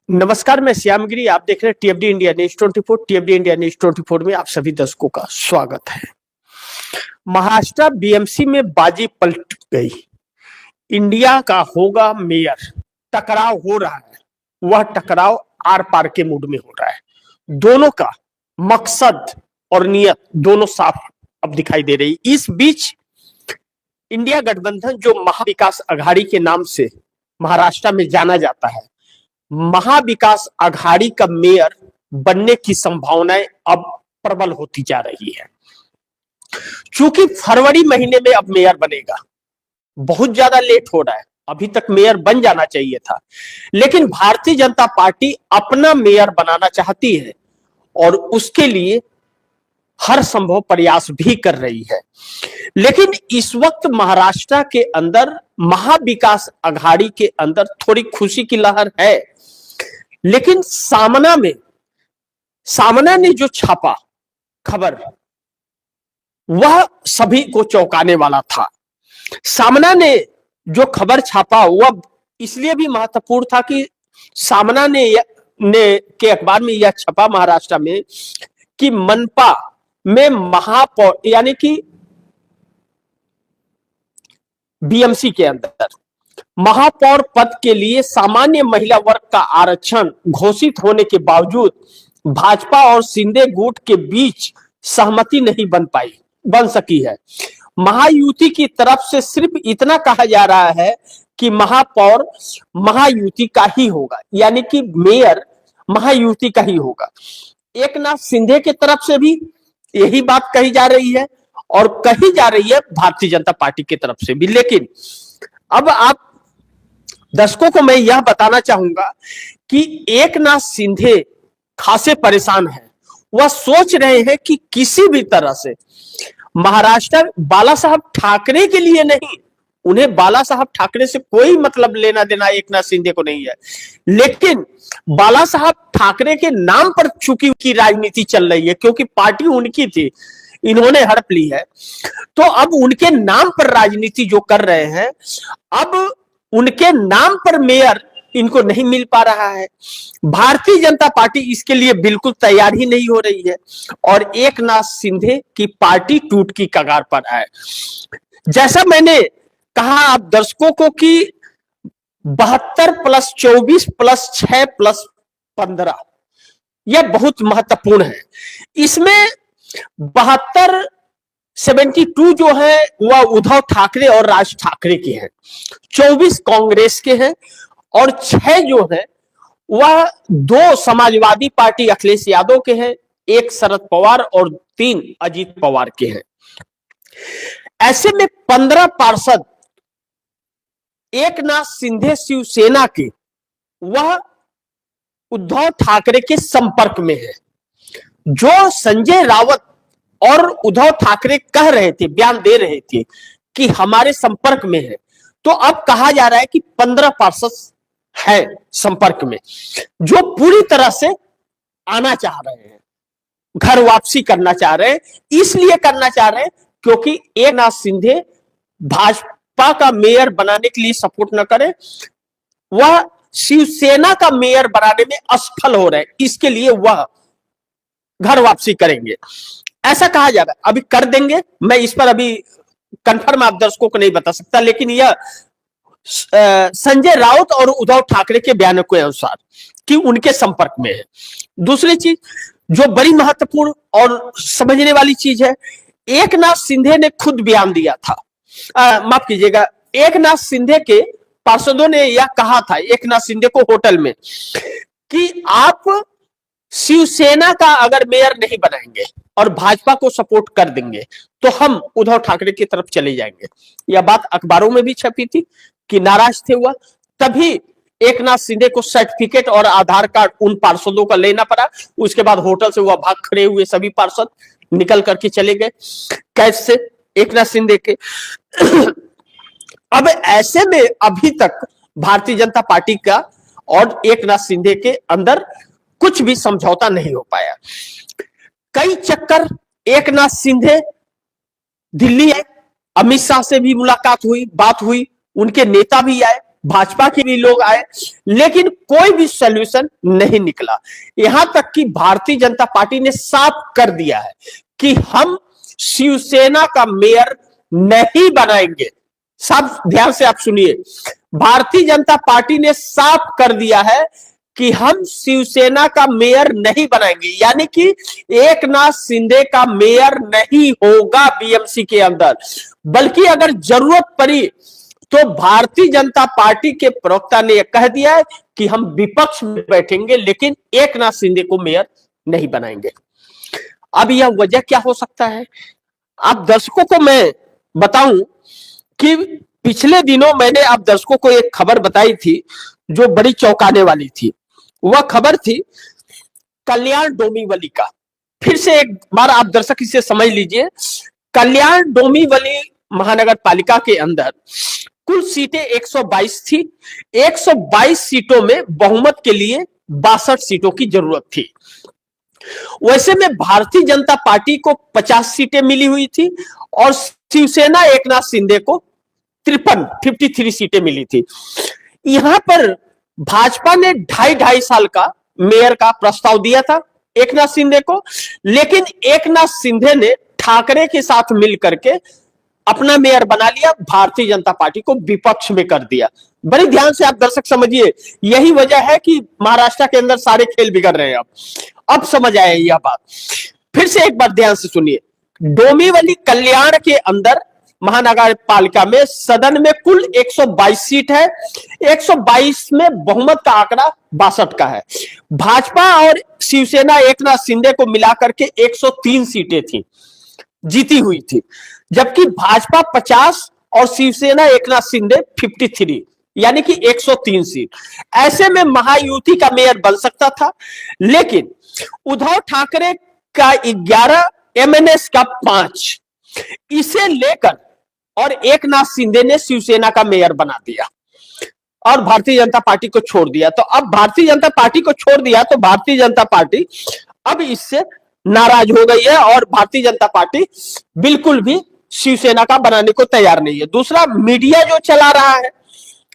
नमस्कार, मैं श्यामगिरी। आप देख रहे हैं टीएफडी इंडिया न्यूज 24। टीएफडी इंडिया न्यूज 24 में आप सभी दर्शकों का स्वागत है। महाराष्ट्र बीएमसी में बाजी पलट गई। इंडिया का होगा मेयर। टकराव हो रहा है, वह टकराव आर पार के मूड में हो रहा है। दोनों का मकसद और नियत दोनों साफ अब दिखाई दे रही। इस बीच इंडिया गठबंधन, जो महाविकास अघाड़ी के नाम से महाराष्ट्र में जाना जाता है, महाविकास अघाड़ी का मेयर बनने की संभावनाएं अब प्रबल होती जा रही है। चूंकि फरवरी महीने में अब मेयर बनेगा, बहुत ज्यादा लेट हो रहा है। अभी तक मेयर बन जाना चाहिए था, लेकिन भारतीय जनता पार्टी अपना मेयर बनाना चाहती है और उसके लिए हर संभव प्रयास भी कर रही है। लेकिन इस वक्त महाराष्ट्र के अंदर, महाविकास अघाड़ी के अंदर थोड़ी खुशी की लहर है। लेकिन सामना ने जो छापा खबर, वह सभी को चौंकाने वाला था। सामना ने जो खबर छापा वह इसलिए भी महत्वपूर्ण था कि सामना ने के अखबार में यह छपा महाराष्ट्र में कि मनपा में महापौर, यानी कि बीएमसी के अंदर महापौर पद के लिए सामान्य महिला वर्ग का आरक्षण घोषित होने के बावजूद भाजपा और शिंदे गुट के बीच सहमति नहीं बन सकी है। महायुति की तरफ से सिर्फ इतना कहा जा रहा है कि महापौर महायुति का ही होगा, यानी कि मेयर महायुति का ही होगा। एकनाथ शिंदे की तरफ से भी यही बात कही जा रही है और कही जा रही है भारतीय जनता पार्टी की तरफ से भी। लेकिन अब आप दर्शकों को मैं यह बताना चाहूंगा कि एकनाथ शिंदे खासे परेशान हैं। वह सोच रहे हैं कि किसी भी तरह से महाराष्ट्र बाला साहब ठाकरे के लिए नहीं, उन्हें बाला साहब ठाकरे से कोई मतलब लेना देना एकनाथ शिंदे को नहीं है, लेकिन बाला साहब ठाकरे के नाम पर चूंकि की राजनीति चल रही है, क्योंकि पार्टी उनकी थी, इन्होंने हड़प ली है, तो अब उनके नाम पर राजनीति जो कर रहे हैं, अब उनके नाम पर मेयर इनको नहीं मिल पा रहा है। भारतीय जनता पार्टी इसके लिए बिल्कुल तैयार ही नहीं हो रही है और एकनाथ शिंदे की पार्टी टूट की कगार पर है। जैसा मैंने कहा आप दर्शकों को कि 72 प्लस 24 प्लस 6 प्लस 15 यह बहुत महत्वपूर्ण है। इसमें 72 जो है वह उद्धव ठाकरे और राज ठाकरे के हैं, 24 कांग्रेस के हैं और 6 जो है वह 2 समाजवादी पार्टी अखिलेश यादव के हैं, 1 शरद पवार और 3 अजीत पवार के हैं। ऐसे में 15 पार्षद एकनाथ शिंदे शिवसेना के वह उद्धव ठाकरे के संपर्क में है। जो संजय राउत और उद्धव ठाकरे कह रहे थे, बयान दे रहे थे कि हमारे संपर्क में है, तो अब कहा जा रहा है कि 15 पार्षद है संपर्क में, जो पूरी तरह से आना चाह रहे हैं, घर वापसी करना चाह रहे हैं। इसलिए करना चाह रहे हैं क्योंकि एकनाथ शिंदे भाजपा का मेयर बनाने के लिए सपोर्ट न करें, वह शिवसेना का मेयर बनाने में असफल हो रहे हैं, इसके लिए वह घर वापसी करेंगे, ऐसा कहा जा रहा है। अभी कर देंगे, मैं इस पर अभी कंफर्म आप दर्शकों को नहीं बता सकता, लेकिन यह संजय राउत और उद्धव ठाकरे के बयानों के अनुसार कि उनके संपर्क में है। दूसरी चीज जो बड़ी महत्वपूर्ण और समझने वाली चीज है, एकनाथ शिंदे ने खुद बयान दिया था, माफ कीजिएगा, एकनाथ शिंदे के पार्षदों ने यह कहा था एकनाथ शिंदे को होटल में कि आप शिवसेना का अगर मेयर नहीं बनाएंगे और भाजपा को सपोर्ट कर देंगे तो हम उद्धव ठाकरे की तरफ चले जाएंगे। यह बात अखबारों में भी छपी थी कि नाराज थे हुआ, तभी एकनाथ शिंदे को सर्टिफिकेट और आधार कार्ड उन पार्षदों का लेना पड़ा। उसके बाद होटल से वह भाग खड़े हुए सभी पार्षद निकल करके चले गए कैद से एकनाथ शिंदे के। अब ऐसे में अभी तक भारतीय जनता पार्टी का और एकनाथ शिंदे के अंदर कुछ भी समझौता नहीं हो पाया। कई चक्कर एकनाथ शिंदे दिल्ली आए, अमित शाह से भी मुलाकात हुई, बात हुई, उनके नेता भी आए, भाजपा के भी लोग आए, लेकिन कोई भी सॉल्यूशन नहीं निकला। यहां तक कि भारतीय जनता पार्टी ने साफ कर दिया है कि हम शिवसेना का मेयर नहीं बनाएंगे। सब ध्यान से आप सुनिए, भारतीय जनता पार्टी ने साफ कर दिया है कि हम शिवसेना का मेयर नहीं बनाएंगे, यानी कि एकनाथ शिंदे का मेयर नहीं होगा बीएमसी के अंदर। बल्कि अगर जरूरत पड़ी तो भारतीय जनता पार्टी के प्रवक्ता ने यह कह दिया है कि हम विपक्ष में बैठेंगे, लेकिन एकनाथ शिंदे को मेयर नहीं बनाएंगे। अब यह वजह क्या हो सकता है? आप दर्शकों को मैं बताऊं कि पिछले दिनों मैंने आप दर्शकों को एक खबर बताई थी जो बड़ी चौंकाने वाली थी। वह खबर थी कल्याण डोंबिवली का। फिर से एक बार आप दर्शक इसे समझ लीजिए। कल्याण डोंबिवली महानगर पालिका के अंदर कुल सीटें 122 थी। 122 सीटों में बहुमत के लिए 62 सीटों की जरूरत थी। वैसे में भारतीय जनता पार्टी को 50 सीटें मिली हुई थी और शिवसेना एकनाथ शिंदे को 53 सीटें मिली थी। यहां पर भाजपा ने 2.5 साल का मेयर का प्रस्ताव दिया था एकनाथ शिंदे को, लेकिन एकनाथ शिंदे ने ठाकरे के साथ मिलकर के अपना मेयर बना लिया, भारतीय जनता पार्टी को विपक्ष में कर दिया। बड़ी ध्यान से आप दर्शक समझिए, यही वजह है कि महाराष्ट्र के अंदर सारे खेल बिगड़ रहे हैं। अब समझ आए यह बात। फिर से एक बार ध्यान से सुनिए, डोंबिवली कल्याण के अंदर महानगर पालिका में सदन में कुल 122 सीट है। 122 में बहुमत का आंकड़ा 62 का है। भाजपा और शिवसेना एकनाथ शिंदे को मिलाकर के 103 सीटें थी, जीती हुई थी, जबकि भाजपा 50 और शिवसेना एकनाथ शिंदे 53, यानी कि 103 सीट। ऐसे में महायुति का मेयर बन सकता था, लेकिन उद्धव ठाकरे का 11, एमएनएस का 5, इसे लेकर और एकनाथ शिंदे ने शिवसेना का मेयर बना दिया और भारतीय जनता पार्टी को छोड़ दिया। तो अब भारतीय जनता पार्टी को छोड़ दिया तो भारतीय जनता पार्टी अब इससे नाराज हो गई है और भारतीय जनता पार्टी बिल्कुल भी शिवसेना का बनाने को तैयार नहीं है। दूसरा, मीडिया जो चला रहा है,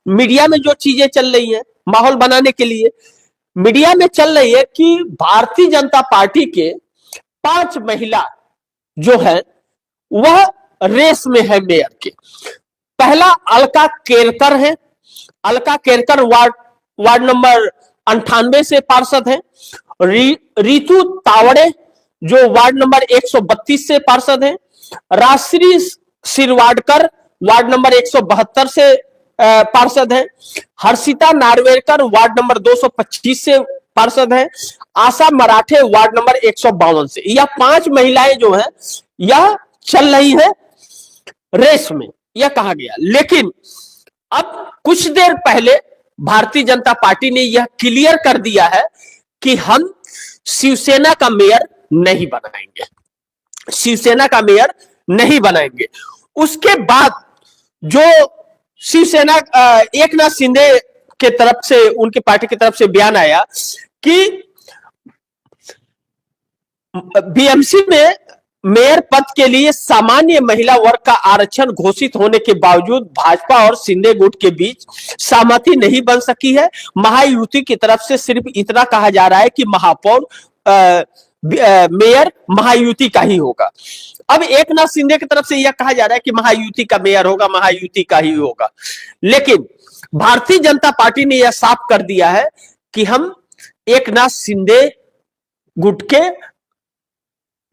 मीडिया में जो चीजें चल रही है माहौल बनाने के लिए, मीडिया में चल रही है कि भारतीय जनता पार्टी के 5 महिला जो है वह रेस में है मेयर के। पहला अलका केरकर है। अलका केरकर वार्ड नंबर 98 से पार्षद है। रितु तावड़े जो वार्ड नंबर 132 से पार्षद है। राश्री सिरवाडकर वार्ड नंबर 172 से पार्षद है। हर्षिता नार्वेकर वार्ड नंबर 225 से पार्षद है। आशा मराठे वार्ड नंबर 152 से। यह 5 महिलाएं जो है यह चल रही है रेस में, यह कहा गया। लेकिन अब कुछ देर पहले भारतीय जनता पार्टी ने यह क्लियर कर दिया है कि हम शिवसेना का मेयर नहीं बनाएंगे, शिवसेना का मेयर नहीं बनाएंगे। उसके बाद जो शिवसेना एकनाथ शिंदे के तरफ से, उनकी पार्टी की तरफ से बयान आया कि बीएमसी में मेयर पद के लिए सामान्य महिला वर्ग का आरक्षण घोषित होने के बावजूद भाजपा और शिंदे गुट के बीच सहमति नहीं बन सकी है। महायुति की तरफ से सिर्फ इतना कहा जा रहा है कि महापौर मेयर महायुति का ही होगा। अब एकनाथ शिंदे की तरफ से यह कहा जा रहा है कि महायुति का मेयर होगा, महायुति का ही होगा। लेकिन भारतीय जनता पार्टी ने यह साफ कर दिया है कि हम एकनाथ शिंदे गुट के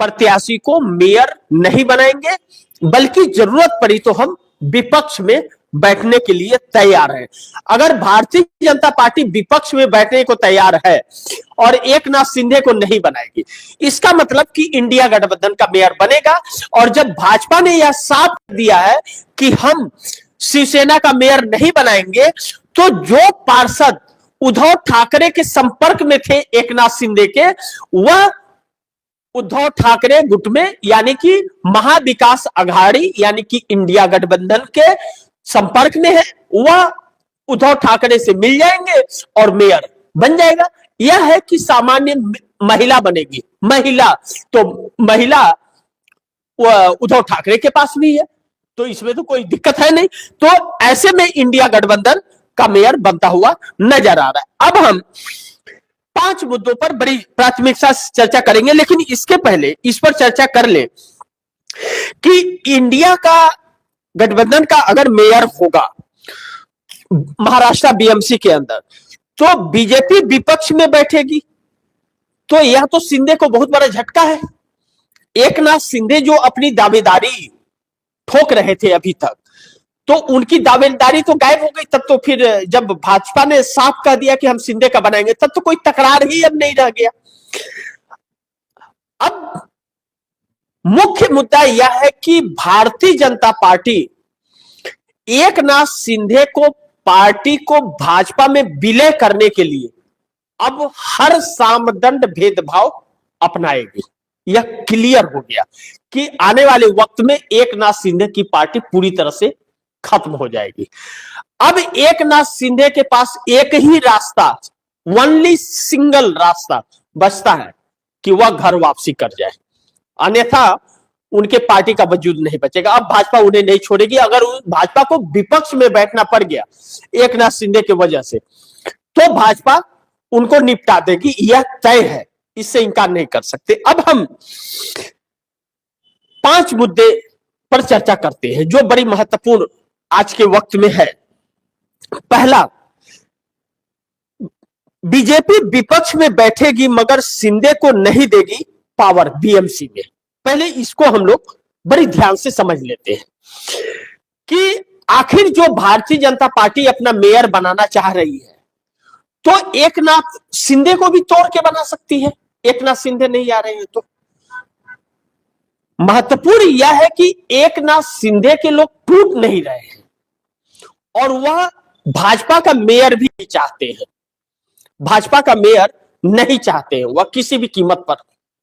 प्रत्याशी को मेयर नहीं बनाएंगे, बल्कि जरूरत पड़ी तो हम विपक्ष में बैठने के लिए तैयार हैं। अगर भारतीय जनता पार्टी विपक्ष में बैठने को तैयार है और एकनाथ शिंदे को नहीं बनाएगी, इसका मतलब कि इंडिया गठबंधन का मेयर बनेगा। और जब भाजपा ने यह साफ दिया है कि हम शिवसेना का मेयर नहीं बनाएंगे, तो जो पार्षद उद्धव ठाकरे के संपर्क में थे एकनाथ शिंदे के, वह उद्धव ठाकरे गुट में यानी कि महाविकास अघाड़ी यानी कि इंडिया गठबंधन के संपर्क में है, वह उद्धव ठाकरे से मिल जाएंगे और मेयर बन जाएगा। यह है कि सामान्य महिला बनेगी। महिला तो महिला उद्धव ठाकरे के पास भी है, तो इसमें तो कोई दिक्कत है नहीं। तो ऐसे में इंडिया गठबंधन का मेयर बनता हुआ नजर आ रहा है। अब हम 5 मुद्दों पर बड़ी प्राथमिकता से चर्चा करेंगे, लेकिन इसके पहले इस पर चर्चा कर ले कि इंडिया का गठबंधन का अगर मेयर होगा महाराष्ट्र बीएमसी के अंदर, तो बीजेपी विपक्ष में बैठेगी, तो यह तो शिंदे को बहुत बड़ा झटका है। एक नाथ शिंदे जो अपनी दावेदारी ठोक रहे थे अभी तक, तो उनकी दावेदारी तो गायब हो गई। तब तो फिर जब भाजपा ने साफ कह दिया कि हम शिंदे का बनाएंगे, तब तो कोई तकरार ही अब नहीं रह गया। अब मुख्य मुद्दा यह है कि भारतीय जनता पार्टी एक नाथ शिंदे को, पार्टी को भाजपा में विलय करने के लिए अब हर सामदंड भेदभाव अपनाएगी। यह क्लियर हो गया कि आने वाले वक्त में एक नाथ शिंदे की पार्टी पूरी तरह से खत्म हो जाएगी। अब एक नाथ शिंदे के पास एक ही रास्ता, ओनली सिंगल रास्ता बचता है कि वह घर वापसी कर जाए, अन्यथा उनके पार्टी का वजूद नहीं बचेगा। अब भाजपा उन्हें नहीं छोड़ेगी। अगर भाजपा को विपक्ष में बैठना पड़ गया एक नाथ शिंदे की वजह से, तो भाजपा उनको निपटा देगी, यह तय है, इससे इंकार नहीं कर सकते। अब हम 5 मुद्दे पर चर्चा करते हैं जो बड़ी महत्वपूर्ण आज के वक्त में है। पहला, बीजेपी विपक्ष में बैठेगी मगर शिंदे को नहीं देगी पावर बीएमसी में। पहले इसको हम लोग बड़ी ध्यान से समझ लेते हैं कि आखिर जो भारतीय जनता पार्टी अपना मेयर बनाना चाह रही है, तो एक नाथ शिंदे को भी तोड़ के बना सकती है। एक नाथ शिंदे नहीं आ रहे हैं तो महत्वपूर्ण यह है कि एक नाथ शिंदे के लोग टूट नहीं रहे हैं और वह भाजपा का मेयर भी चाहते हैं। भाजपा का मेयर नहीं चाहते हैं, वह किसी भी कीमत पर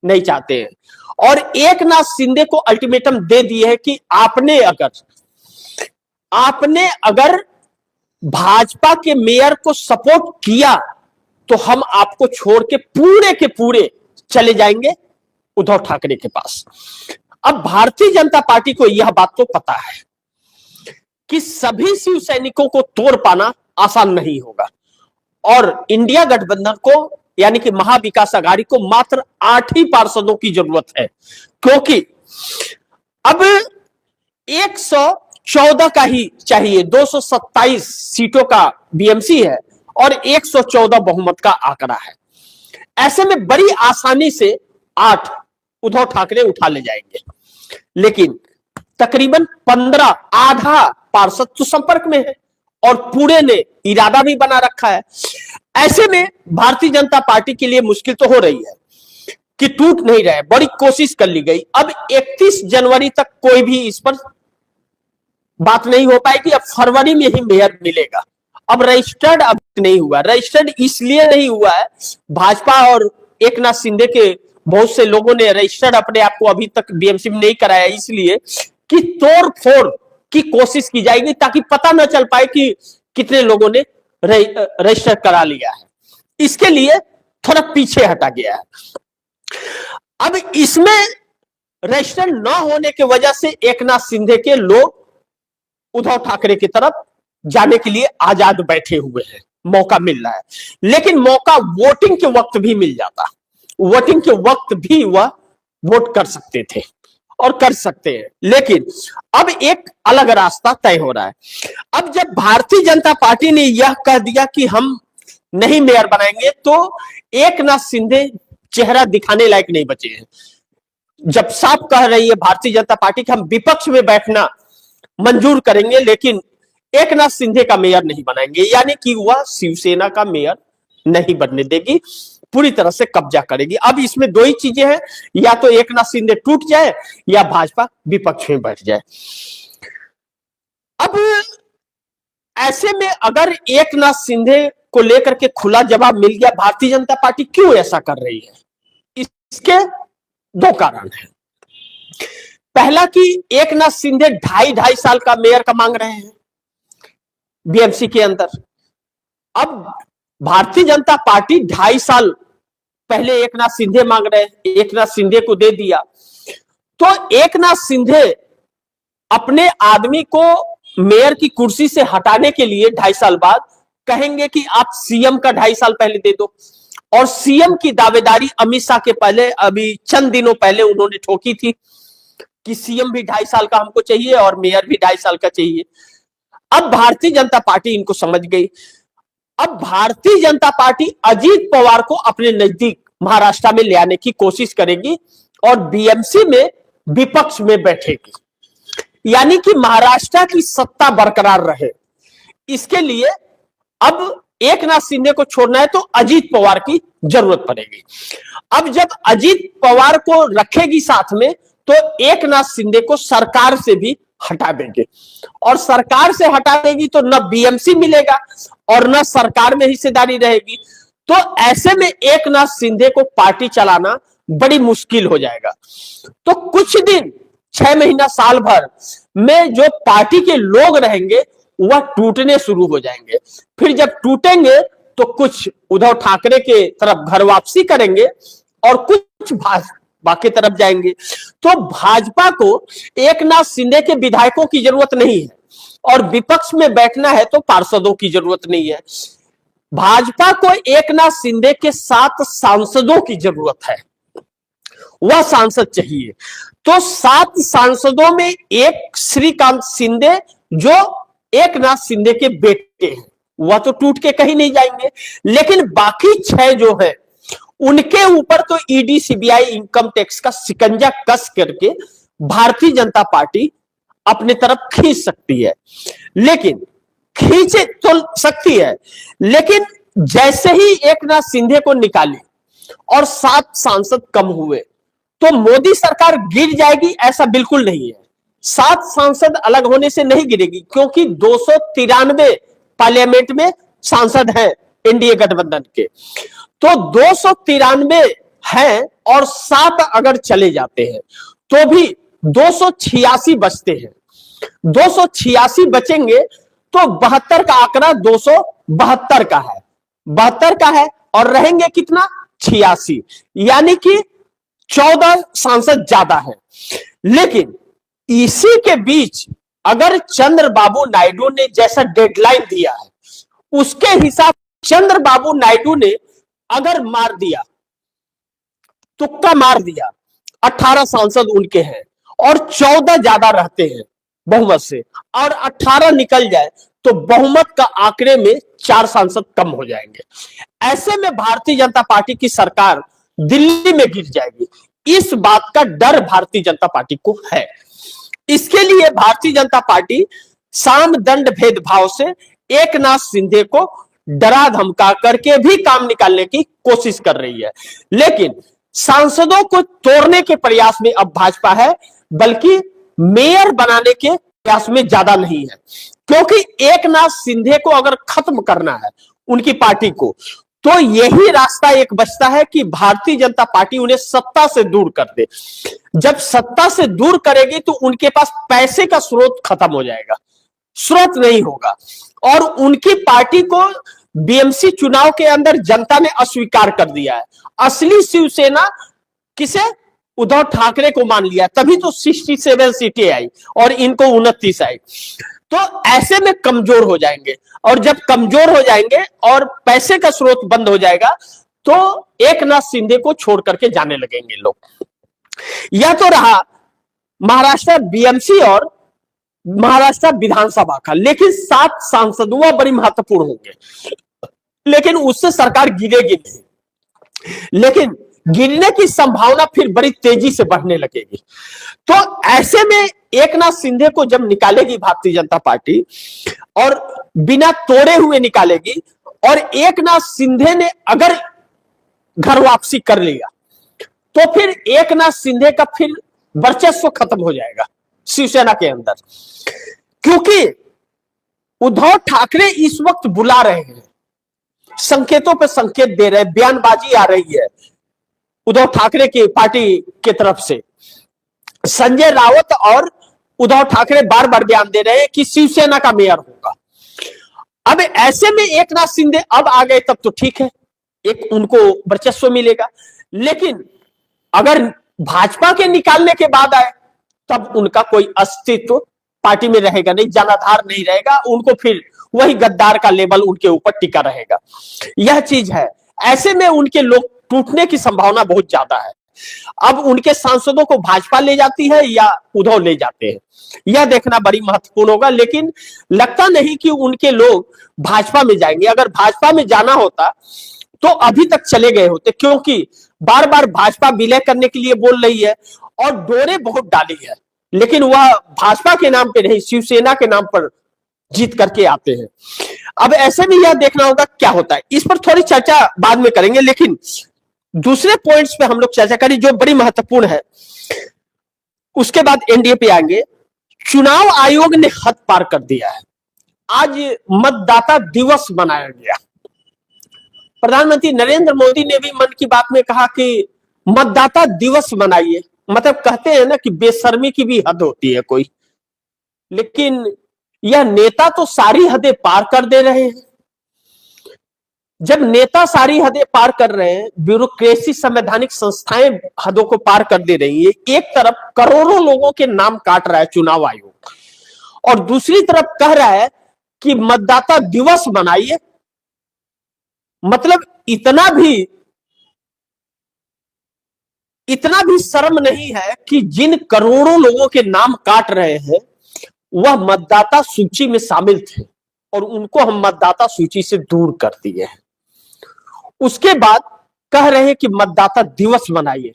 नहीं चाहते हैं। और एक नाथ शिंदे को अल्टीमेटम दे दिए है कि आपने अगर भाजपा के मेयर को सपोर्ट किया तो हम आपको छोड़ के पूरे चले जाएंगे उद्धव ठाकरे के पास। अब भारतीय जनता पार्टी को यह बात तो पता है कि सभी शिव सैनिकों को तोड़ पाना आसान नहीं होगा और इंडिया गठबंधन को यानी कि महाविकास आघाड़ी को मात्र 8 ही पार्षदों की जरूरत है, क्योंकि अब 114 का ही चाहिए। 227 सीटों का बीएमसी है और 114 बहुमत का आंकड़ा है। ऐसे में बड़ी आसानी से 8 उद्धव ठाकरे उठा ले जाएंगे, लेकिन तकरीबन 15 आधा पार्षद तो संपर्क में है और पूरे ने इरादा भी बना रखा है। ऐसे में भारतीय जनता पार्टी के लिए मुश्किल तो हो रही है कि टूट नहीं रहे, बड़ी कोशिश कर ली गई। अब 31 जनवरी तक कोई भी इस पर बात नहीं हो पाएगी। अब फरवरी में ही मेयर मिलेगा। अब रजिस्टर्ड अब नहीं हुआ। रजिस्टर्ड इसलिए नहीं हुआ है, भाजपा और एक नाथ शिंदे के बहुत से लोगों ने रजिस्टर्ड अपने आप को अभी तक बीएमसी में नहीं कराया, इसलिए कि तोड़ फोड़ की कोशिश की जाएगी ताकि पता न चल पाए कि कितने लोगों ने रजिस्टर करा लिया है। इसके लिए थोड़ा पीछे हटा गया है। अब इसमें रजिस्टर न होने की वजह से एक नाथ शिंदे के लोग उद्धव ठाकरे की तरफ जाने के लिए आजाद बैठे हुए हैं, मौका मिल रहा है। लेकिन मौका वोटिंग के वक्त भी मिल जाता, वोटिंग के वक्त भी वह वोट कर सकते थे और कर सकते हैं। लेकिन अब एक अलग रास्ता तय हो रहा है। अब जब भारतीय जनता पार्टी ने यह कह दिया कि हम नहीं मेयर बनाएंगे, तो एक नाथ शिंदे चेहरा दिखाने लायक नहीं बचे हैं। जब साफ कह रही है भारतीय जनता पार्टी कि हम विपक्ष में बैठना मंजूर करेंगे लेकिन एक नाथ शिंदे का मेयर नहीं बनाएंगे, यानी कि वह शिवसेना का मेयर नहीं बनने देगी, पूरी तरह से कब्जा करेगी। अब इसमें 2 ही चीजें हैं, या तो एक नाथ शिंदे टूट जाए या भाजपा विपक्ष में बैठ जाए। अब ऐसे में अगर एक नाथ शिंदे को लेकर के खुला जवाब मिल गया, भारतीय जनता पार्टी क्यों ऐसा कर रही है, इसके 2 कारण हैं। पहला कि एक नाथ शिंदे 2.5 साल का मेयर का मांग रहे हैं बीएमसी के अंदर। अब भारतीय जनता पार्टी 2.5 साल पहले एक नाथ शिंदे मांग रहे हैं, एक नाथ शिंदे को दे दिया, तो एक नाथ शिंदे अपने आदमी को मेयर की कुर्सी से हटाने के लिए 2.5 साल बाद कहेंगे कि आप सीएम का 2.5 साल पहले दे दो, और सीएम की दावेदारी अमित शाह के पहले अभी चंद दिनों पहले उन्होंने ठोकी थी कि सीएम भी 2.5 साल का हमको चाहिए और मेयर भी 2.5 साल का चाहिए। अब भारतीय जनता पार्टी इनको समझ गई। अब भारतीय जनता पार्टी अजीत पवार को अपने नजदीक महाराष्ट्र में ले आने की कोशिश करेगी और बीएमसी में विपक्ष में बैठेगी, यानी कि महाराष्ट्र की सत्ता बरकरार रहे। इसके लिए अब एकनाथ शिंदे को छोड़ना है तो अजीत पवार की जरूरत पड़ेगी। अब जब अजीत पवार को रखेगी साथ में तो एकनाथ शिंदे को सरकार से भी हटा देंगे, और सरकार से हटा देगी तो न बीएमसी मिलेगा और न सरकार में हिस्सेदारी रहेगी। तो ऐसे में एकनाथ शिंदे को पार्टी चलाना बड़ी मुश्किल हो जाएगा। तो कुछ दिन, 6 महीना, साल भर में जो पार्टी के लोग रहेंगे वह टूटने शुरू हो जाएंगे। फिर जब टूटेंगे तो कुछ उद्धव ठाकरे के तरफ घर वापसी करेंगे और कुछ भाजपा की तरफ जाएंगे। तो भाजपा को एकनाथ शिंदे के विधायकों की जरूरत नहीं है और विपक्ष में बैठना है तो पार्षदों की जरूरत नहीं है। भाजपा को एकनाथ शिंदे के 7 सांसदों की जरूरत है, वह सांसद चाहिए। तो 7 सांसदों में एक श्रीकांत शिंदे जो एकनाथ शिंदे के बेटे हैं, वह तो टूट के कहीं नहीं जाएंगे। लेकिन बाकी 6 जो है उनके ऊपर तो ईडी, सीबीआई, इनकम टैक्स का शिकंजा कस करके भारतीय जनता पार्टी अपने तरफ खींच सकती है। लेकिन खींचे तो सकती है, लेकिन जैसे ही एकनाथ शिंदे को निकाले और 7 सांसद कम हुए तो मोदी सरकार गिर जाएगी, ऐसा बिल्कुल नहीं है। 7 सांसद अलग होने से नहीं गिरेगी, क्योंकि 293 पार्लियामेंट में सांसद हैं एनडीए गठबंधन के। तो 293 हैं और 7 अगर चले जाते हैं तो भी 286 बचते हैं। 286 बचेंगे तो 72 का आंकड़ा 272 का है, 72 का है, और रहेंगे कितना, 86, यानी कि 14 सांसद ज्यादा है। लेकिन इसी के बीच अगर चंद्रबाबू नायडू ने जैसा डेडलाइन दिया है उसके हिसाब चंद्रबाबू नायडू ने अगर मार दिया, तुक्का मार दिया, 18 सांसद उनके हैं और 14 ज्यादा रहते हैं बहुमत से, और 18 निकल जाए तो बहुमत का आंकड़े में 4 सांसद कम हो जाएंगे। ऐसे में भारतीय जनता पार्टी की सरकार दिल्ली में गिर जाएगी। इस बात का डर भारतीय जनता पार्टी को है। इसके लिए भारतीय जनता पार्टी साम दंड भेदभाव से एकनाथ शिंदे को डरा धमका करके भी काम निकालने की कोशिश कर रही है। लेकिन सांसदों को तोड़ने के प्रयास में अब भाजपा है, बल्कि मेयर बनाने के प्रयास में ज्यादा नहीं है। क्योंकि एकनाथ शिंदे को अगर खत्म करना है उनकी पार्टी को, तो यही रास्ता एक बचता है कि भारतीय जनता पार्टी उन्हें सत्ता से दूर कर दे। जब सत्ता से दूर करेगी तो उनके पास पैसे का स्रोत खत्म हो जाएगा, स्रोत नहीं होगा, और उनकी पार्टी को बीएमसी चुनाव के अंदर जनता ने अस्वीकार कर दिया है। असली शिवसेना किसे, उद्धव ठाकरे को मान लिया, तभी तो 67 सीटें आई और इनको 29 आई। तो ऐसे में कमजोर हो जाएंगे, और जब कमजोर हो जाएंगे और पैसे का स्रोत बंद हो जाएगा तो एकनाथ शिंदे को छोड़ करके जाने लगेंगे लोग। यह तो रहा महाराष्ट्र बीएमसी और महाराष्ट्र विधानसभा का। लेकिन 7 सांसद वह बड़ी महत्वपूर्ण होंगे, लेकिन उससे सरकार गिरेगी नहीं, लेकिन गिरने की संभावना फिर बड़ी तेजी से बढ़ने लगेगी। तो ऐसे में एकनाथ शिंदे को जब निकालेगी भारतीय जनता पार्टी, और बिना तोड़े हुए निकालेगी, और एकनाथ शिंदे ने अगर घर वापसी कर लिया तो फिर एकनाथ शिंदे का फिर वर्चस्व खत्म हो जाएगा शिवसेना के अंदर। क्योंकि उद्धव ठाकरे इस वक्त बुला रहे हैं, संकेतों पे संकेत दे रहे हैं, बयानबाजी आ रही है उद्धव ठाकरे की पार्टी की तरफ से। संजय राउत और उद्धव ठाकरे बार बार बयान दे रहे हैं कि शिवसेना का मेयर होगा। अब ऐसे में एकनाथ शिंदे अब आ गए तब तो ठीक है, एक उनको वर्चस्व मिलेगा। लेकिन अगर भाजपा के निकालने के बाद आए तब उनका कोई अस्तित्व पार्टी में रहेगा नहीं, जनाधार नहीं रहेगा, उनको फिर वही गद्दार का लेबल उनके ऊपर टिका रहेगा। यह चीज है। ऐसे में उनके लोग टूटने की संभावना बहुत ज्यादा है। अब उनके सांसदों को भाजपा ले जाती है या उद्धव ले जाते हैं, यह देखना बड़ी महत्वपूर्ण होगा। लेकिन लगता नहीं कि उनके लोग भाजपा में जाएंगे। अगर भाजपा में जाना होता तो अभी तक चले गए होते, क्योंकि बार बार भाजपा विलय करने के लिए बोल रही है और डोरे बहुत डाली है, लेकिन वह भाजपा के नाम पे नहीं, शिवसेना के नाम पर जीत करके आते हैं। अब ऐसे में यह देखना होगा क्या होता है। इस पर थोड़ी चर्चा बाद में करेंगे, लेकिन दूसरे पॉइंट्स पे हम लोग चर्चा करें जो बड़ी महत्वपूर्ण है। उसके बाद एनडीए पे आएंगे। चुनाव आयोग ने हद पार कर दिया है। आज मतदाता दिवस मनाया गया। प्रधानमंत्री नरेंद्र मोदी ने भी मन की बात में कहा कि मतदाता दिवस मनाइए। मतलब कहते हैं ना कि बेशर्मी की भी हद होती है कोई, लेकिन यह नेता तो सारी हदें पार कर दे रहे हैं। जब नेता सारी हदें पार कर रहे हैं, ब्यूरोक्रेसी संवैधानिक संस्थाएं हदों को पार कर दे रही है, एक तरफ करोड़ों लोगों के नाम काट रहा है चुनाव आयोग और दूसरी तरफ कह रहा है कि मतदाता दिवस मनाइए। मतलब इतना भी शर्म नहीं है कि जिन करोड़ों लोगों के नाम काट रहे हैं वह मतदाता सूची में शामिल थे और उनको हम मतदाता सूची से दूर कर दिए हैं। उसके बाद कह रहे हैं कि मतदाता दिवस मनाइए।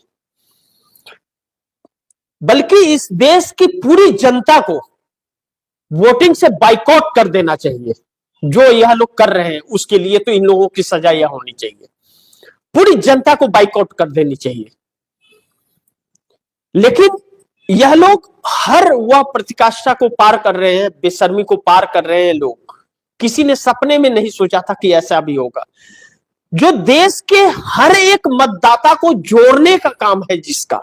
बल्कि इस देश की पूरी जनता को वोटिंग से बाइकआउट कर देना चाहिए। जो यह लोग कर रहे हैं उसके लिए तो इन लोगों की सजा यह होनी चाहिए। पूरी जनता को बाइकआउट कर देनी चाहिए। लेकिन यह लोग हर वह प्रतिकाष्ठा को पार कर रहे हैं, बेशर्मी को पार कर रहे हैं लोग। किसी ने सपने में नहीं सोचा था कि ऐसा भी होगा। जो देश के हर एक मतदाता को जोड़ने का काम है, जिसका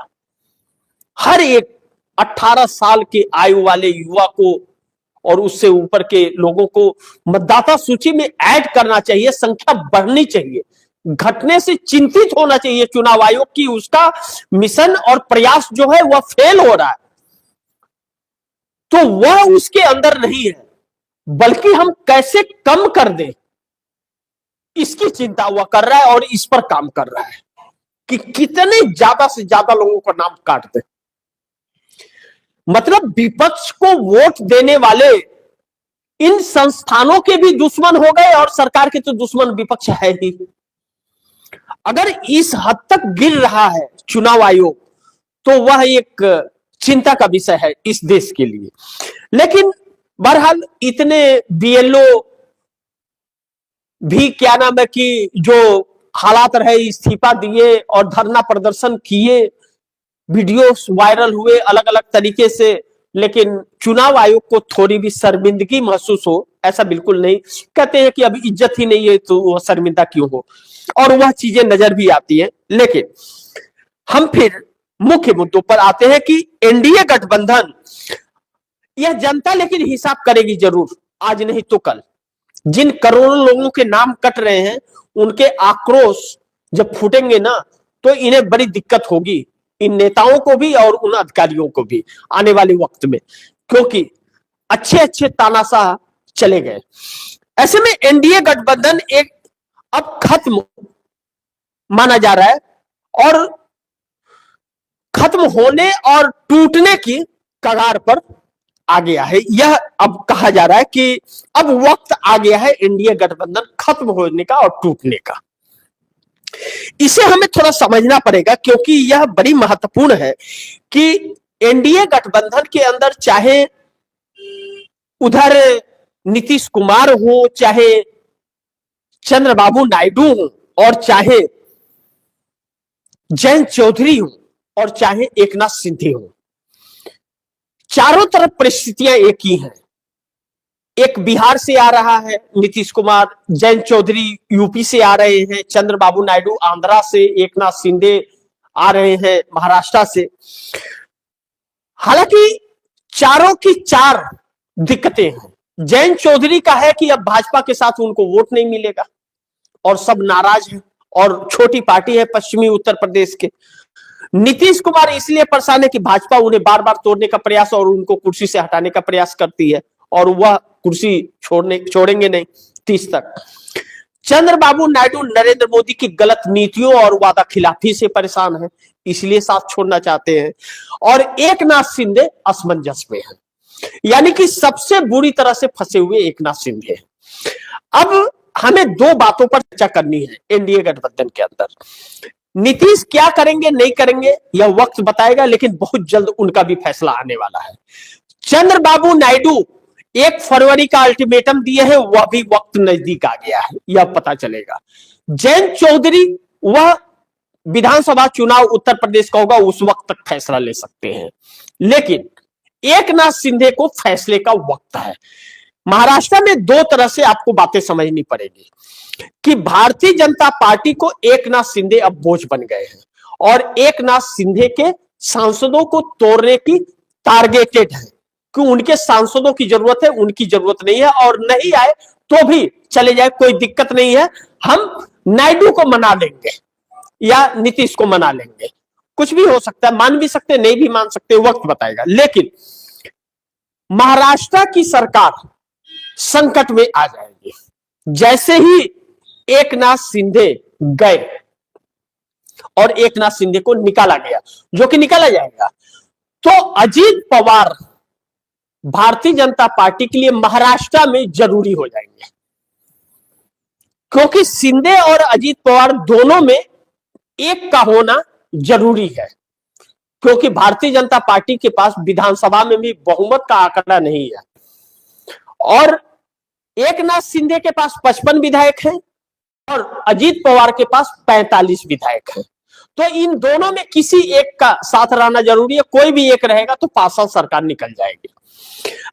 हर एक 18 साल के आयु वाले युवा को और उससे ऊपर के लोगों को मतदाता सूची में ऐड करना चाहिए। संख्या बढ़नी चाहिए। घटने से चिंतित होना चाहिए चुनाव आयोग की उसका मिशन और प्रयास जो है वह फेल हो रहा है, तो वह उसके अंदर नहीं है, बल्कि हम कैसे कम कर दें इसकी चिंता वह कर रहा है और इस पर काम कर रहा है कि कितने ज्यादा से ज्यादा लोगों का नाम काट दे। मतलब विपक्ष को वोट देने वाले इन संस्थानों के भी दुश्मन हो गए और सरकार के तो दुश्मन विपक्ष है ही। अगर इस हद तक गिर रहा है चुनाव आयोग तो वह एक चिंता का विषय है इस देश के लिए। लेकिन बहरहाल इतने बीएलओ भी क्या नाम है कि जो हालात रहे इस्तीफा दिए और धरना प्रदर्शन किए, वीडियोस वायरल हुए अलग अलग तरीके से, लेकिन चुनाव आयोग को थोड़ी भी शर्मिंदगी महसूस हो ऐसा बिल्कुल नहीं। कहते हैं कि अभी इज्जत ही नहीं है तो वह शर्मिंदा क्यों हो, और वह चीजें नजर भी आती है। लेकिन हम फिर मुख्य मुद्दों पर आते हैं कि एनडीए गठबंधन, यह जनता लेकिन हिसाब करेगी जरूर, आज नहीं तो कल। जिन करोड़ों लोगों के नाम कट रहे हैं उनके आक्रोश जब फूटेंगे ना तो इन्हें बड़ी दिक्कत होगी, इन नेताओं को भी और उन अधिकारियों को भी आने वाले वक्त में, क्योंकि अच्छे अच्छे तानाशाह चले गए। ऐसे में एनडीए गठबंधन एक अब खत्म माना जा रहा है और खत्म होने और टूटने की कगार पर आ गया है। यह अब कहा जा रहा है कि अब वक्त आ गया है एनडीए गठबंधन खत्म होने का और टूटने का। इसे हमें थोड़ा समझना पड़ेगा क्योंकि यह बड़ी महत्वपूर्ण है कि एनडीए गठबंधन के अंदर चाहे उधर नीतीश कुमार हो, चाहे चंद्रबाबू नायडू हो, और चाहे जयंत चौधरी हो, और चाहे एकनाथ शिंदे हो, चारों तरफ परिस्थितियां एक ही हैं। एक बिहार से आ रहा है नीतीश कुमार, जयंत चौधरी यूपी से आ रहे हैं, चंद्रबाबू नायडू आंध्रा से, एकनाथ शिंदे आ रहे हैं महाराष्ट्र से। हालांकि चारों की चार दिक्कतें हैं। जयंत चौधरी का है कि अब भाजपा के साथ उनको वोट नहीं मिलेगा और सब नाराज हैं और छोटी पार्टी है पश्चिमी उत्तर प्रदेश के। नीतीश कुमार इसलिए परेशान है कि भाजपा उन्हें बार बार तोड़ने का प्रयास और उनको कुर्सी से हटाने का प्रयास करती है और वह कुर्सी छोड़ेंगे नहीं 30 तक। चंद्रबाबू नायडू नरेंद्र मोदी की गलत नीतियों और वादा खिलाफी से परेशान है, इसलिए साथ छोड़ना चाहते हैं। और एकनाथ शिंदे असमंजस में है, यानी कि सबसे बुरी तरह से फंसे हुए एकनाथ शिंदे। अब हमें दो बातों पर चर्चा करनी है एनडीए गठबंधन के अंदर। नीतीश क्या करेंगे नहीं करेंगे यह वक्त बताएगा, लेकिन बहुत जल्द उनका भी फैसला आने वाला है। चंद्रबाबू नायडू 1 फरवरी का अल्टीमेटम दिए हैं, वह भी वक्त नजदीक आ गया है, यह पता चलेगा। जयंत चौधरी वह विधानसभा चुनाव उत्तर प्रदेश का होगा, उस वक्त तक फैसला ले सकते हैं, लेकिन एकनाथ शिंदे को फैसले का वक्त है। महाराष्ट्र में दो तरह से आपको बातें समझनी पड़ेगी कि भारतीय जनता पार्टी को एकनाथ शिंदे अब बोझ बन गए हैं और एकनाथ शिंदे के सांसदों को तोड़ने की टारगेटेड है कि उनके सांसदों की जरूरत है, उनकी जरूरत नहीं है, और नहीं आए तो भी चले जाए, कोई दिक्कत नहीं है, हम नायडू को मना लेंगे या नीतीश को मना लेंगे। कुछ भी हो सकता है, मान भी सकते नहीं भी मान सकते, वक्त बताएगा। लेकिन महाराष्ट्र की सरकार संकट में आ जाएगी जैसे ही एकनाथ शिंदे गए और एकनाथ शिंदे को निकाला गया, जो कि निकाला जाएगा, तो अजीत पवार भारतीय जनता पार्टी के लिए महाराष्ट्र में जरूरी हो जाएंगे, क्योंकि शिंदे और अजीत पवार दोनों में एक का होना जरूरी है, क्योंकि भारतीय जनता पार्टी के पास विधानसभा में भी बहुमत का आंकड़ा नहीं है और एकनाथ शिंदे के पास 55 विधायक हैं और अजीत पवार के पास 45 विधायक हैं। तो इन दोनों में किसी एक का साथ रहना जरूरी है, कोई भी एक रहेगा तो 5 साल सरकार निकल जाएगी।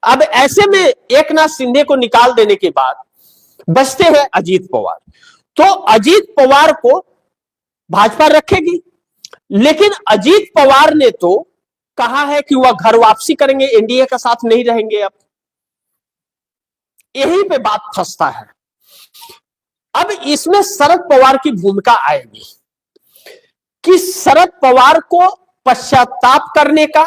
अब ऐसे में एकनाथ शिंदे को निकाल देने के बाद बचते हैं अजीत पवार, तो अजीत पवार को भाजपा रखेगी, लेकिन अजीत पवार ने तो कहा है कि वह घर वापसी करेंगे, एनडीए का साथ नहीं रहेंगे। अब यहीं पे बात फंसता है। अब इसमें शरद पवार की भूमिका आएगी कि शरद पवार को पश्चाताप करने का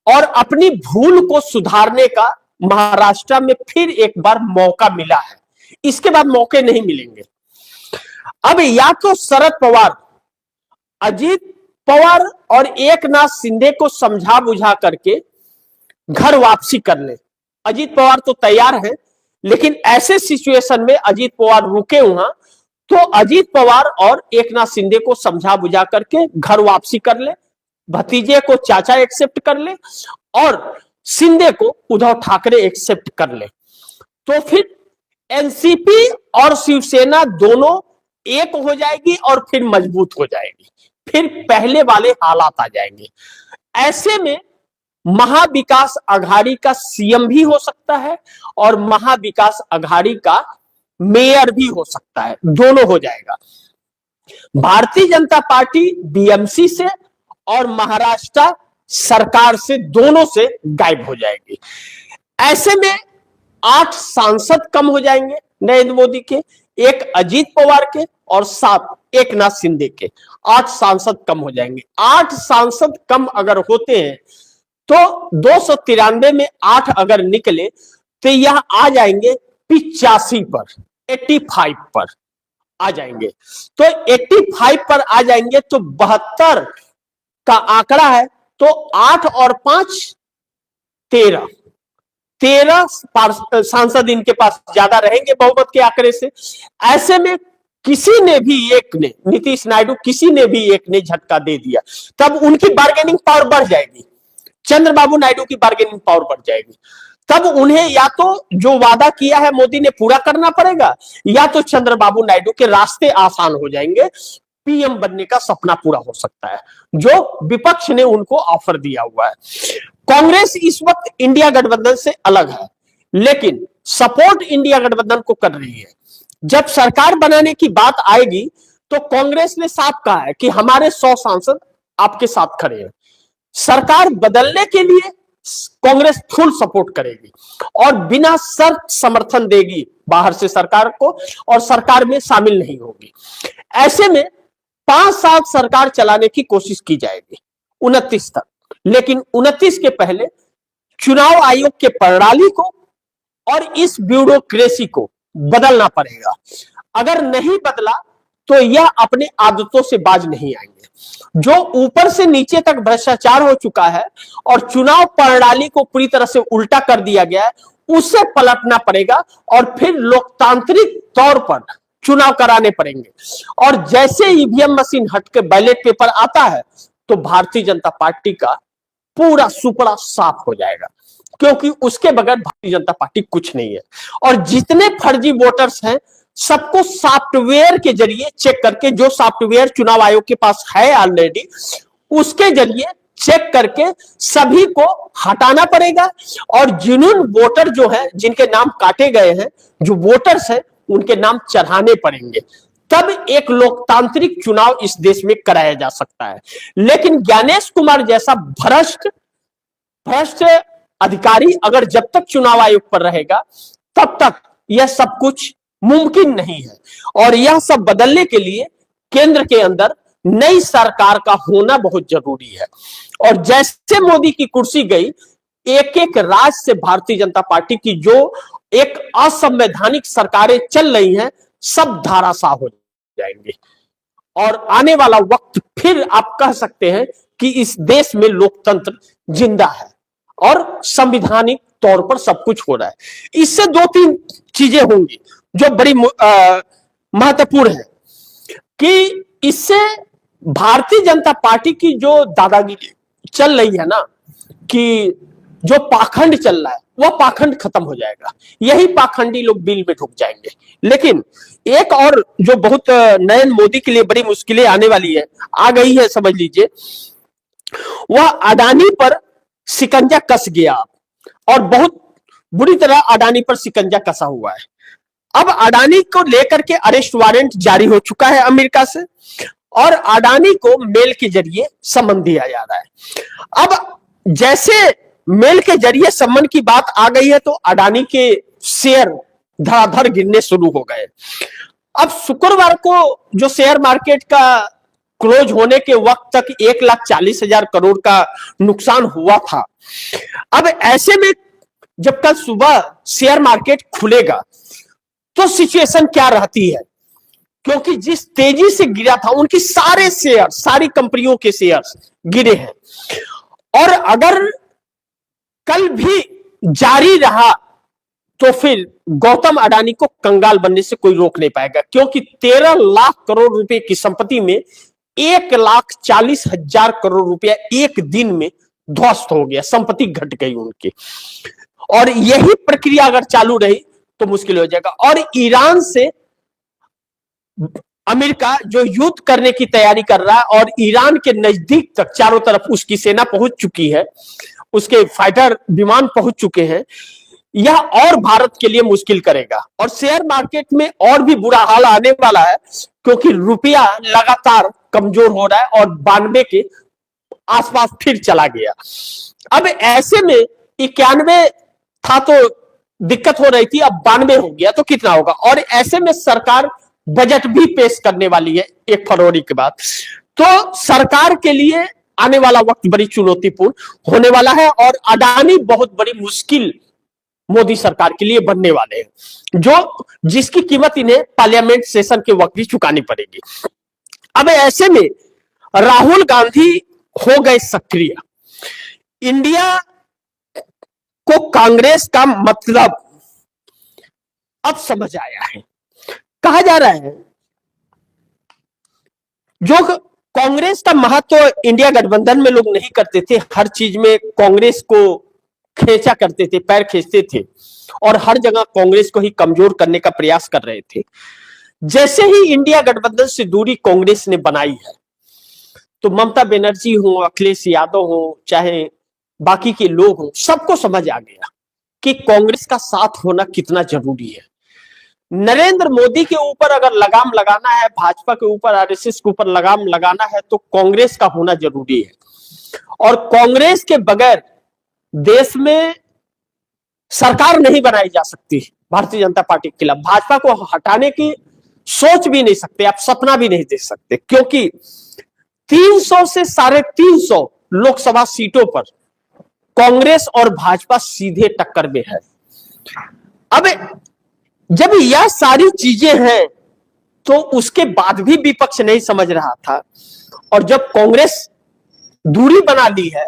और अपनी भूल को सुधारने का महाराष्ट्र में फिर एक बार मौका मिला है, इसके बाद मौके नहीं मिलेंगे। अब या तो शरद पवार अजीत पवार और एकनाथ शिंदे को समझा बुझा करके घर वापसी कर ले। अजीत पवार तो तैयार है, लेकिन ऐसे सिचुएशन में अजीत पवार रुके वहां, तो अजीत पवार और एकनाथ शिंदे को समझा बुझा करके घर वापसी कर ले, भतीजे को चाचा एक्सेप्ट कर ले और शिंदे को उद्धव ठाकरे एक्सेप्ट कर ले, तो फिर एनसीपी और शिवसेना दोनों एक हो जाएगी और फिर मजबूत हो जाएगी, फिर पहले वाले हालात आ जाएंगे। ऐसे में महाविकास अघाड़ी का सीएम भी हो सकता है और महाविकास अघाड़ी का मेयर भी हो सकता है, दोनों हो जाएगा। भारतीय जनता पार्टी बीएमसी से और महाराष्ट्र सरकार से, दोनों से गायब हो जाएगी। ऐसे में 8 सांसद कम हो जाएंगे नरेंद्र मोदी के, 1 अजीत पवार के और 7 एकनाथ शिंदे के, 8 सांसद कम हो जाएंगे। 8 सांसद कम अगर होते हैं तो 293 में 8 अगर निकले तो यह आ जाएंगे 85 पर, 85 पर आ जाएंगे। तो 85 पर आ जाएंगे तो 72 का आंकड़ा है, तो 8 और 5 13 सांसद इनके पास ज्यादा रहेंगे बहुमत के आंकड़े से। ऐसे में किसी ने भी एक ने, नीतीश नायडू किसी ने भी एक ने झटका दे दिया, तब उनकी बार्गेनिंग पावर बढ़ जाएगी, चंद्रबाबू नायडू की बार्गेनिंग पावर बढ़ जाएगी। तब उन्हें या तो जो वादा किया है मोदी ने पूरा करना पड़ेगा, या तो चंद्रबाबू नायडू के रास्ते आसान हो जाएंगे, पीएम बनने का सपना पूरा हो सकता है जो विपक्ष ने उनको ऑफर दिया हुआ है। कांग्रेस इस वक्त इंडिया गठबंधन से अलग है, लेकिन सपोर्ट इंडिया गठबंधन को कर रही है। जब सरकार बनाने की बात आएगी तो कांग्रेस ने साफ कहा है कि हमारे 100 सांसद आपके साथ खड़े हैं। सरकार बदलने के लिए कांग्रेस फुल सपोर्ट करेगी और बिना शर्त समर्थन देगी बाहर से सरकार को, और सरकार में शामिल नहीं होगी। ऐसे में 5 साल सरकार चलाने की कोशिश की जाएगी 29 तक, लेकिन 29 के पहले चुनाव आयोग के प्रणाली को और इस ब्यूरोक्रेसी को बदलना पड़ेगा। अगर नहीं बदला तो यह अपनी आदतों से बाज नहीं आएंगे। जो ऊपर से नीचे तक भ्रष्टाचार हो चुका है और चुनाव प्रणाली को पूरी तरह से उल्टा कर दिया गया है, उसे पलटना पड़ेगा और फिर लोकतांत्रिक तौर पर चुनाव कराने पड़ेंगे। और जैसे ईवीएम मशीन हटके बैलेट पेपर आता है तो भारतीय जनता पार्टी का पूरा सुपड़ा साफ हो जाएगा, क्योंकि उसके बगैर भारतीय जनता पार्टी कुछ नहीं है। और जितने फर्जी वोटर्स हैं सबको सॉफ्टवेयर के जरिए चेक करके, जो सॉफ्टवेयर चुनाव आयोग के पास है ऑलरेडी, उसके जरिए चेक करके सभी को हटाना पड़ेगा। और जिन्होंने वोटर जो है, जिनके नाम काटे गए हैं, जो वोटर्स हैं, उनके नाम चढ़ाने पड़ेंगे, तब एक लोकतांत्रिक चुनाव इस देश में कराया जा सकता है। लेकिन ज्ञानेश कुमार जैसा भ्रष्ट अधिकारी अगर जब तक चुनाव आयोग पर रहेगा तब तक यह सब कुछ मुमकिन नहीं है। और यह सब बदलने के लिए केंद्र के अंदर नई सरकार का होना बहुत जरूरी है। और जैसे मोदी की कुर्सी गई, एक एक राज्य से भारतीय जनता पार्टी की जो एक असंवैधानिक सरकारें चल रही हैं, सब धाराशाह हो जाएंगे। और आने वाला वक्त फिर आप कह सकते हैं कि इस देश में लोकतंत्र जिंदा है और संवैधानिक तौर पर सब कुछ हो रहा है। इससे दो तीन चीजें होंगी जो बड़ी महत्वपूर्ण है कि इससे भारतीय जनता पार्टी की जो दादागिरी चल रही है ना, कि जो पाखंड चल रहा है, वह पाखंड खत्म हो जाएगा। यही पाखंडी लोग बिल में ढुक जाएंगे। लेकिन एक और जो बहुत नरेंद्र मोदी के लिए बड़ी मुश्किलें आने वाली है, आ गई है समझ लीजिए, वह अडानी पर शिकंजा कस गया और बहुत बुरी तरह अडानी पर शिकंजा कसा हुआ है। अब अडानी को लेकर के अरेस्ट वारंट जारी हो चुका है अमेरिका से और अडानी को मेल के जरिए सम्मन दिया जा रहा है। अब जैसे मेल के जरिए सम्मन की बात आ गई है तो अडानी के शेयर धड़ाधड़ गिरने शुरू हो गए। अब शुक्रवार को जो शेयर मार्केट का क्लोज होने के वक्त तक 1,40,000 करोड़ का नुकसान हुआ था। अब ऐसे में जब कल सुबह शेयर मार्केट खुलेगा तो सिचुएशन क्या रहती है, क्योंकि जिस तेजी से गिरा था उनकी सारे शेयर, सारी कंपनियों के शेयर गिरे हैं। और अगर कल भी जारी रहा तो फिर गौतम अडानी को कंगाल बनने से कोई रोक नहीं पाएगा, क्योंकि 13 लाख करोड़ रुपए की संपत्ति में 1,40,000 करोड़ रुपया एक दिन में ध्वस्त हो गया, संपत्ति घट गई उनकी। और यही प्रक्रिया अगर चालू रही तो मुश्किल हो जाएगा। और ईरान से अमेरिका जो युद्ध करने की तैयारी कर रहा है और ईरान के नजदीक तक चारों तरफ उसकी सेना पहुंच चुकी है, उसके फाइटर विमान पहुंच चुके हैं, यह और भारत के लिए मुश्किल करेगा। और शेयर मार्केट में और भी बुरा हाल आने वाला है, क्योंकि रुपया लगातार कमजोर हो रहा है और 92 के आसपास फिर चला गया। अब ऐसे में 91 था तो दिक्कत हो रही थी, अब 92 हो गया तो कितना होगा। और ऐसे में सरकार बजट भी पेश करने वाली है 1 फरवरी के बाद। तो सरकार के लिए आने वाला वक्त बड़ी चुनौतीपूर्ण होने वाला है और अडानी बहुत बड़ी मुश्किल मोदी सरकार के लिए बनने वाले हैं, जिसकी कीमत इन्हें पार्लियामेंट सेशन के वक्त भी चुकानी पड़ेगी। अब ऐसे में राहुल गांधी हो गए सक्रिय। इंडिया को कांग्रेस का मतलब अब समझ आया है। कहा जा रहा है जो कांग्रेस का महत्व इंडिया गठबंधन में लोग नहीं करते थे, हर चीज में कांग्रेस को खींचा करते थे, पैर खींचते थे और हर जगह कांग्रेस को ही कमजोर करने का प्रयास कर रहे थे। जैसे ही इंडिया गठबंधन से दूरी कांग्रेस ने बनाई है तो ममता बनर्जी हो, अखिलेश यादव हो, चाहे बाकी के लोग हो, सबको समझ आ गया कि कांग्रेस का साथ होना कितना जरूरी है। नरेंद्र मोदी के ऊपर अगर लगाम लगाना है, भाजपा के ऊपर, आरएसएस के ऊपर लगाम लगाना है तो कांग्रेस का होना जरूरी है। और कांग्रेस के बगैर देश में सरकार नहीं बनाई जा सकती। भारतीय जनता पार्टी के खिलाफ भाजपा को हटाने की सोच भी नहीं सकते, आप सपना भी नहीं देख सकते, क्योंकि 300 से 350 लोकसभा सीटों पर कांग्रेस और भाजपा सीधे टक्कर में है। अब जब यह सारी चीजें हैं तो उसके बाद भी विपक्ष नहीं समझ रहा था, और जब कांग्रेस दूरी बना ली है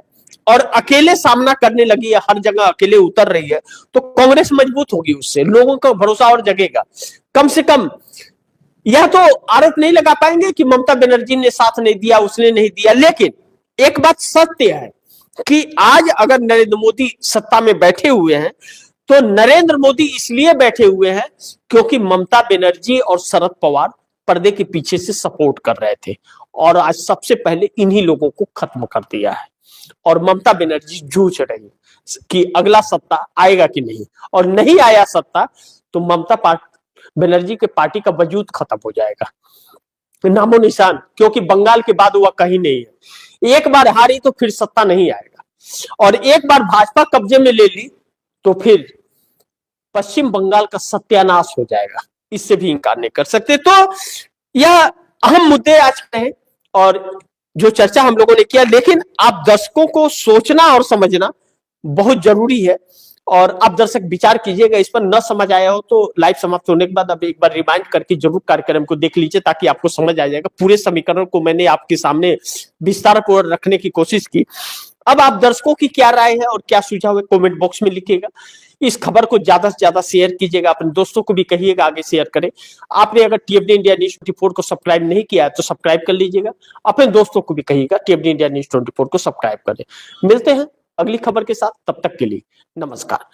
और अकेले सामना करने लगी है, हर जगह अकेले उतर रही है, तो कांग्रेस मजबूत होगी, उससे लोगों का भरोसा और जगेगा। कम से कम यह तो आरोप नहीं लगा पाएंगे कि ममता बनर्जी ने साथ नहीं दिया, उसने नहीं दिया। लेकिन एक बात सत्य है कि आज अगर नरेंद्र मोदी सत्ता में बैठे हुए हैं तो नरेंद्र मोदी इसलिए बैठे हुए हैं क्योंकि ममता बनर्जी और शरद पवार पर्दे के पीछे से सपोर्ट कर रहे थे, और आज सबसे पहले इन्हीं लोगों को खत्म कर दिया है। और ममता बनर्जी जूझ रही कि अगला सत्ता आएगा कि नहीं, और नहीं आया सत्ता तो ममता बनर्जी के पार्टी का वजूद खत्म हो जाएगा, नामो निशान, क्योंकि बंगाल के बाद वह कहीं नहीं है। एक बार हारी तो फिर सत्ता नहीं आएगा, और एक बार भाजपा कब्जे में ले ली तो फिर पश्चिम बंगाल का सत्यानाश हो जाएगा, इससे भी इंकार नहीं कर सकते। तो यह अहम मुद्दे आज हैं और जो चर्चा हम लोगों ने किया, लेकिन आप दर्शकों को सोचना और समझना बहुत जरूरी है, और आप दर्शक विचार कीजिएगा। इस पर न समझ आया हो तो लाइव समाप्त होने के बाद अब एक बार रिमाइंड करके जरूर कार्यक्रम को देख लीजिए, ताकि आपको समझ आ जाएगा। पूरे समीकरण को मैंने आपके सामने विस्तार पूर्वक रखने की कोशिश की। अब आप दर्शकों की क्या राय है और क्या सुझाव है, कमेंट बॉक्स में लिखिएगा। इस खबर को ज्यादा से ज्यादा शेयर कीजिएगा, अपने दोस्तों को भी कहिएगा आगे शेयर करें। आपने अगर टीएफडी इंडिया न्यूज 24 को सब्सक्राइब नहीं किया है तो सब्सक्राइब कर लीजिएगा, अपने दोस्तों को भी कहिएगा टीएफडी इंडिया न्यूज 24 को सब्सक्राइब करें। मिलते हैं अगली खबर के साथ, तब तक के लिए नमस्कार।